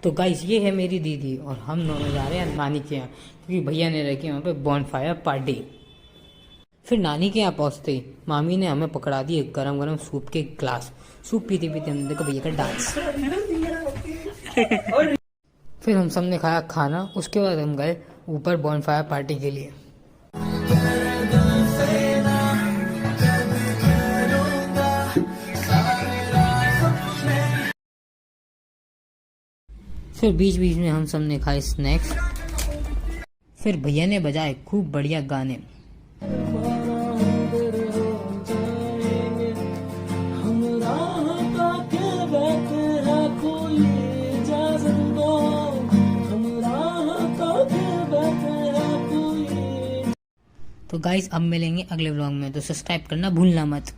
तो गाइस ये है मेरी दीदी और हम दोनों जा रहे हैं नानी के यहाँ, क्योंकि भैया ने रखी वहाँ पे बॉनफायर पार्टी। फिर नानी के यहाँ पहुँचते ही मामी ने हमें पकड़ा दिए गरम गरम सूप के ग्लास। सूप पीते पीते हमने देखा भैया का डांस। फिर हम सब ने खाया खाना, उसके बाद हम गए ऊपर बॉनफायर पार्टी के लिए। फिर बीच बीच में हम सब ने खाए स्नैक्स। फिर भैया ने बजाए खूब बढ़िया गाने। तो गाइस अब मिलेंगे अगले व्लॉग में, तो सब्सक्राइब करना भूलना मत।